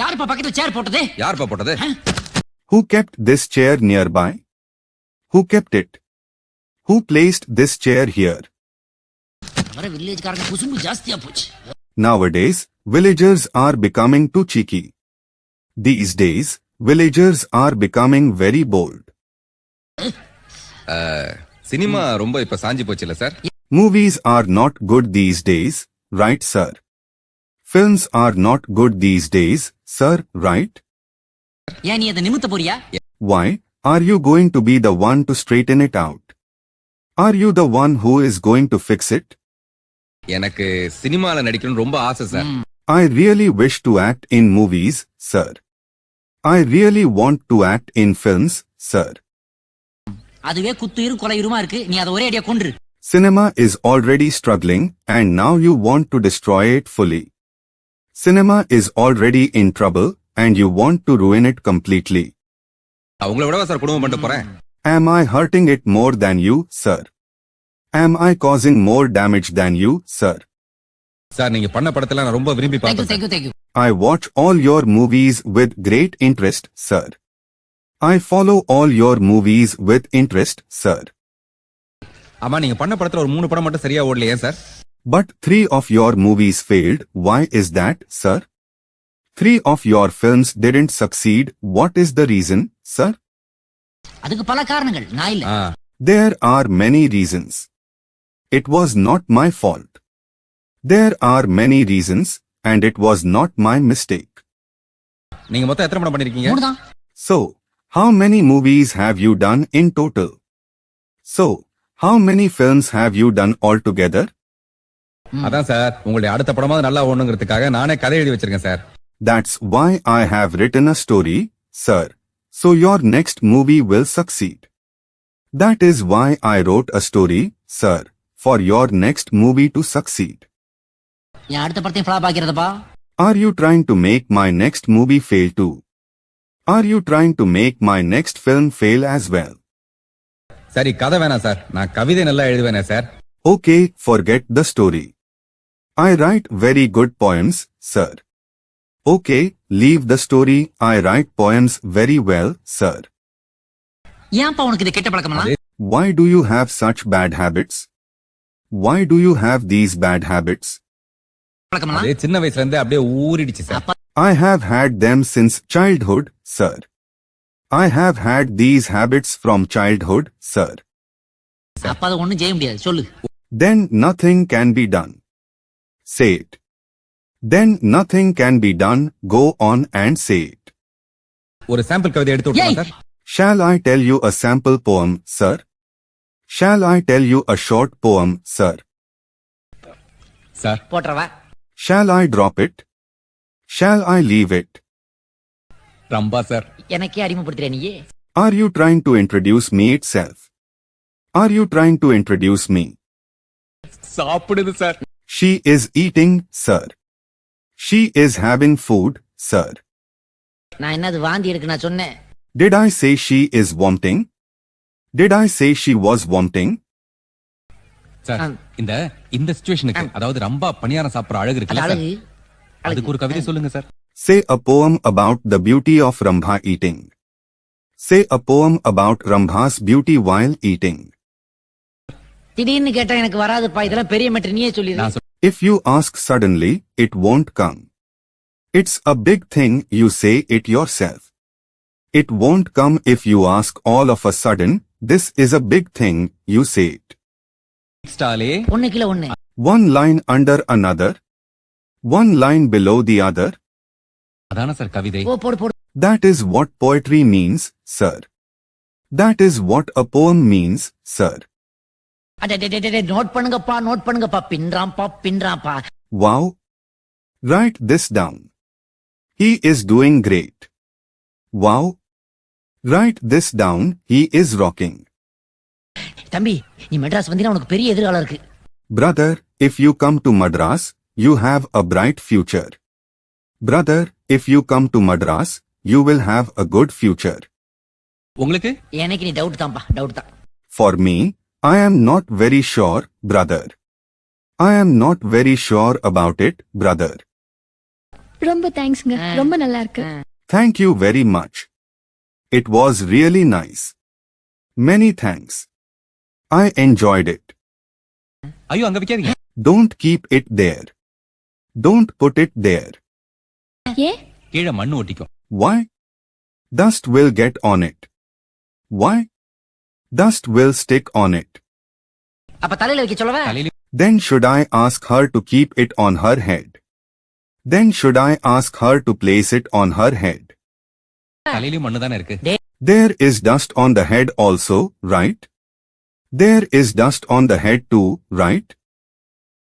யாருப்பா பக்கத்துல சேர் போட்டது? யார்ப்பா போட்டது? Who kept this chair nearby? Who kept it? Who placed this chair here? வர வில்லேஜ்காரங்க குசும்பு ஜாஸ்தியா போச்சு. Nowadays, villagers are becoming too cheeky. These days, villagers are becoming very bold. Cinema ரொம்ப இப்ப சாஞ்சி போச்சுல sir? Movies are not good these days, right sir? Films are not good these days, sir, right? ஏன் நீ அதை நிமித்த போறியா? Why are you going to be the one to straighten it out? Are you the one who is going to fix it? எனக்கு சினிமால நடிக்கணும்னு ரொம்ப ஆசை sir. I really wish to act in movies, sir. I really want to act in films, sir. அதுவே குத்துயிரும் கொலையுருமா இருக்கு. நீ அதை ஒரே அடியா கொன்று. Cinema is already struggling and now you want to destroy it fully. Cinema is already in trouble and you want to ruin it completely. அவங்கள விடவா sir குடும்பம் பண்ண போறேன்? Am I hurting it more than you, sir? Am I causing more damage than you, sir? Sir நீங்க பண்ண படத்துல நான் ரொம்ப விரும்பி Thank you, பார்த்தேன். thank you. I watch all your movies with great interest, sir. I follow all your movies with interest, sir. ஆமா நீங்க பண்ண படத்துல ஒரு 3 படம் மட்டும் சரியா ஓடலையே sir? But 3 of your movies failed. Why is that, sir? 3 of your films didn't succeed. What is the reason, sir? அதுக்கு பல காரணங்கள். நான் இல்ல. There are many reasons. It was not my fault. There are many reasons, and it was not my mistake. நீங்க மொத்தம் எத்தனை படம் பண்ணிருக்கீங்க? 3 தான். So, how many movies have you done in total? So, how many films have you done altogether? அதான் sir உங்களுடைய அடுத்த படமாவது நல்லா ஓடணுங்கிறதுக்காக நானே கதை எழுதி வச்சிருக்கேன் sir. That's why I have written a story, sir. So your next movie will succeed. That is why I wrote a story, sir, for your next movie to succeed. என் அடுத்த படத்தையும் flop ஆக்கிறதப்பா. Are you trying to make my next movie fail too? Are you trying to make my next film fail as well? சரி கதை வேணாம் sir. நான் கவிதை நல்லா எழுதுவேனே sir. Okay, forget the story. I write very good poems, sir. Okay, leave the story. I write poems very well, sir. ஏன்ப்பா உனக்கு இது கெட்ட பழக்கமா? Why do you have such bad habits? Why do you have these bad habits? பழக்கமா? அதே சின்ன வயசுல இருந்தே அப்படியே ஊறிடுச்சு sir. I have had them since childhood, sir. I have had these habits from childhood, sir. அப்ப அது ஒண்ணும் செய்ய முடியாது. சொல்லு. Then nothing can be done. Say it. Then nothing can be done. Go on and say it. ஒரு sample கவிதை எடுத்து விட்டுமா sir? Shall I tell you a sample poem, sir? Shall I tell you a short poem, sir? Sir போட்றவா. Shall I drop it? Shall I leave it? Rambha sir. எனக்கே அறிமுகப்படுத்துற நீ. Are you trying to introduce me itself? Are you trying to introduce me? சாப்பிடுது sir. She is eating, sir. She is having food, sir. நான் என்னது வாந்தி இருக்கு நான் சொன்னேன். Did I say she is vomiting? Did I say she was vomiting? Sir இந்த சிச்சுவேஷனுக்கு அதாவது ரம்பா பணியாரம் சாப்பிடுற அழகு இருக்குல்ல சார். அதுக்கு ஒரு கவிதை சொல்லுங்க sir. Say a poem about the beauty of Rambha eating. Say a poem about Rambha's beauty while eating. திடீர்னு கேட்டா எனக்கு வராதுப்பா. இதெல்லாம் பெரிய மேட்டர் நீயே சொல்லிரு. If you ask suddenly, it won't come. It's a big thing, you say it yourself. It won't come if you ask all of a sudden. This is a big thing, you say it. ஸ்டாலே ஒண்ணு kilo ஒண்ணு. One line under another. One line below the other. அதான sir கவிதை. ஓ போடு போடு. That is what poetry means, sir. That is what a poem means, sir. Note பண்ணுங்கப்பா. பின்றாம்பா. Wow. Write this down. He is doing great. Wow. Write this down. He is rocking. தம்பி நீ மெட்ராஸ் வந்தீனா உனக்கு பெரிய எதிர்காலம் இருக்கு. Brother, if you come to Madras, you have a bright future. Brother, if you come to Madras, you will have a good future. உங்களுக்கு? எனக்கு நீ doubt தான். For me, I am not very sure, brother. I am not very sure about it, brother. ரொம்ப தேங்க்ஸ்ங்க. ரொம்ப நல்லா இருக்கு. Thank you very much. It was really nice. Many thanks. I enjoyed it. ஐயோ அங்க வைக்காதீங்க. Don't keep it there. Don't put it there. ஏன்? கீழ மண்ணு ஒட்டிக்கும். Why? Dust will get on it. Why? Dust will stick on it. அப்ப தலையில வைக்க சொல்லவா? தலையில Then should I ask her to keep it on her head? Then should I ask her to place it on her head? தலையில மண்ணு தானே இருக்கு. There is dust on the head also, right? There is dust on the head too, right?